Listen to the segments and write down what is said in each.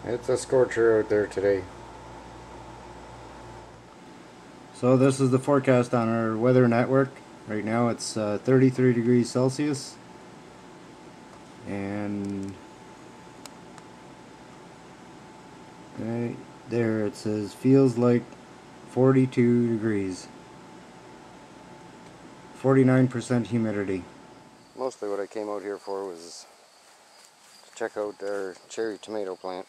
It's a scorcher out there today. So this is the forecast on our weather network. Right now it's 33 degrees Celsius. And right there it says feels like 42 degrees. 49% humidity. Mostly what I came out here for was to check out our cherry tomato plant.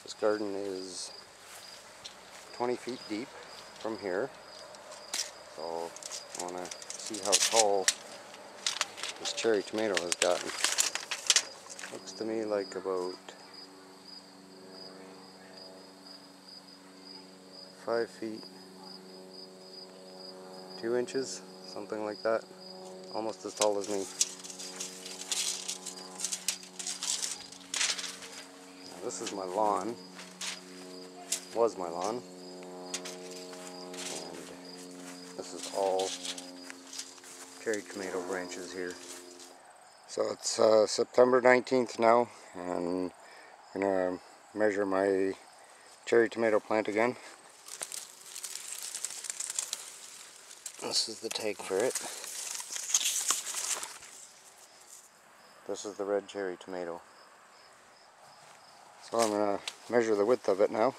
This garden is 20 feet deep from here, so I want to see how tall this cherry tomato has gotten. Looks to me like about 5 feet 2 inches, something like that, almost as tall as me. Now this is my lawn, was my lawn, and this is all cherry tomato branches here. So it's September 19th now, and I'm going to measure my cherry tomato plant again. This is the tag for it. This is the red cherry tomato. So I'm going to measure the width of it now.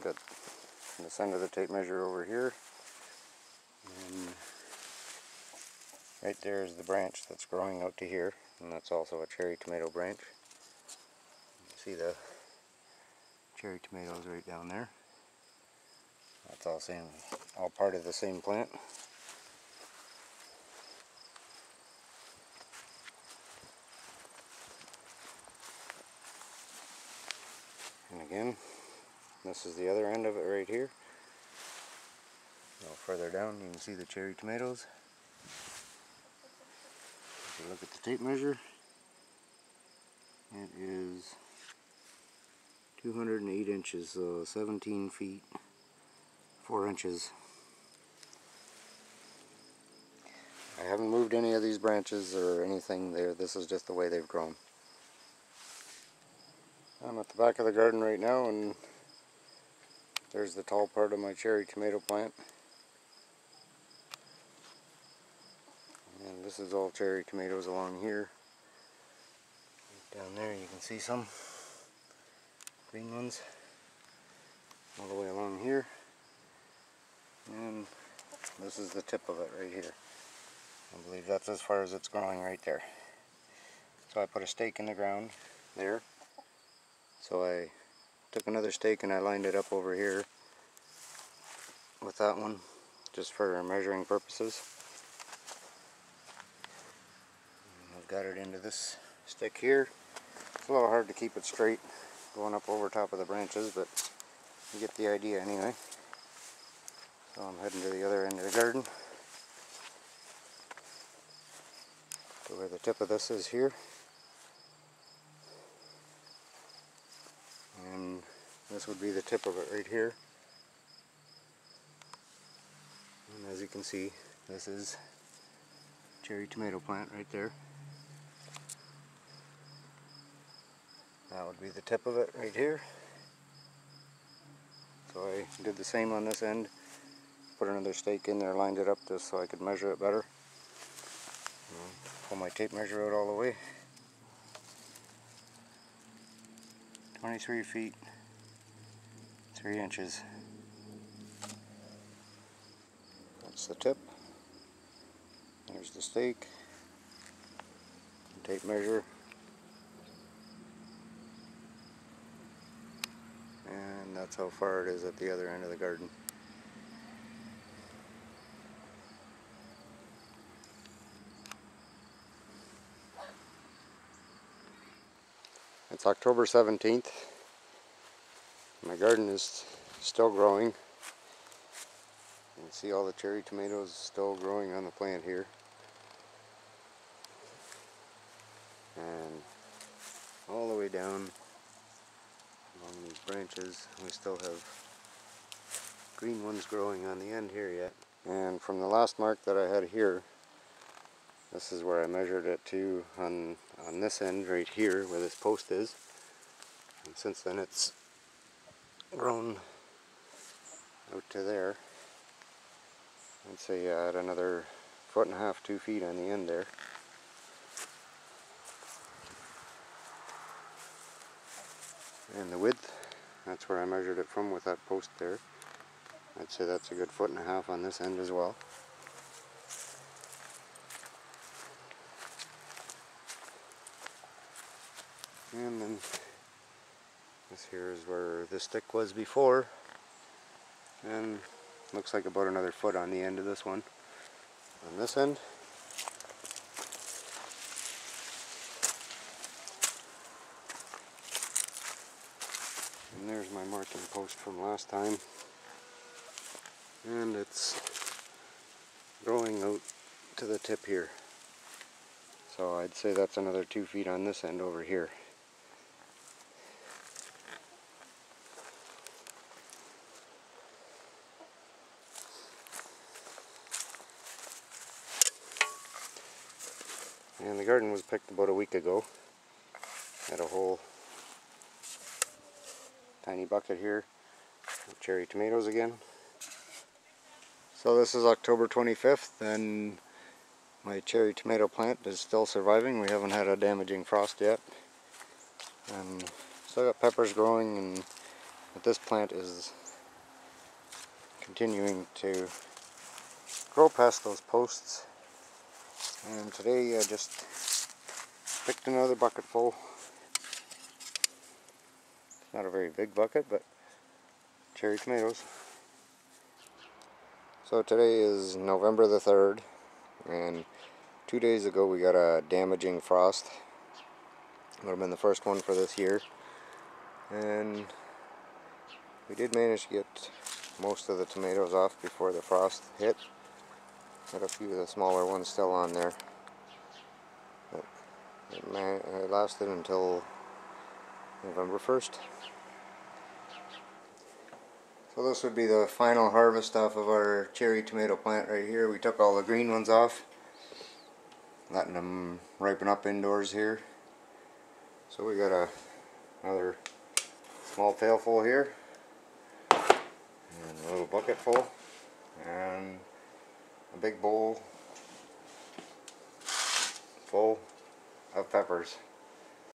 Got this end of the tape measure over here. And right there is the branch that's growing out to here, and that's also a cherry tomato branch. You see the cherry tomatoes right down there. That's all part of the same plant. And again, this is the other end of it right here. A little further down you can see the cherry tomatoes. If you look at the tape measure, it is 208 inches, so 17 feet 4 inches. I haven't moved any of these branches or anything there. This is just the way they've grown. I'm at the back of the garden right now, and there's the tall part of my cherry tomato plant. And this is all cherry tomatoes along here. Down there you can see some green ones all the way along here. And this is the tip of it right here. I believe that's as far as it's growing right there. So I put a stake in the ground there. So I took another stake and I lined it up over here with that one, just for measuring purposes. And I've got it into this stick here. It's a little hard to keep it straight going up over top of the branches, but you get the idea anyway. So I'm heading to the other end of the garden, to where the tip of this is here. And this would be the tip of it right here. And as you can see, this is cherry tomato plant right there. That would be the tip of it right here. So I did the same on this end. Put another stake in there, lined it up just so I could measure it better. Pull my tape measure out all the way. 23 feet 3 inches. That's the tip. There's the stake. Tape measure. And that's how far it is at the other end of the garden. It's October 17th. My garden is still growing. You can see all the cherry tomatoes still growing on the plant here. And all the way down along these branches, we still have green ones growing on the end here yet. And from the last mark that I had here, This is where I measured it to on this end right here where this post is. And since then it's grown out to there. I'd say add another 1.5 to 2 feet on the end there. And the width, that's where I measured it from with that post there. I'd say that's a good 1.5 feet on this end as well. And then this here is where the stick was before, and looks like about another foot on the end of this one. On this end, and there's my marking post from last time, and it's growing out to the tip here. So I'd say that's another 2 feet on this end over here. And the garden was picked about a week ago. Had a whole tiny bucket here of cherry tomatoes again. So this is October 25th and my cherry tomato plant is still surviving. We haven't had a damaging frost yet. And still got peppers growing, but this plant is continuing to grow past those posts. And today I just picked another bucket full. It's not a very big bucket, but cherry tomatoes. So today is November the 3rd, and 2 days ago we got a damaging frost. It would have been the first one for this year. And we did manage to get most of the tomatoes off before the frost hit. Got a few of the smaller ones still on there. But it lasted until November 1st. So this would be the final harvest off of our cherry tomato plant right here. We took all the green ones off, letting them ripen up indoors here. So we got another small pail full here, and a little bucket full, and a big bowl full of peppers.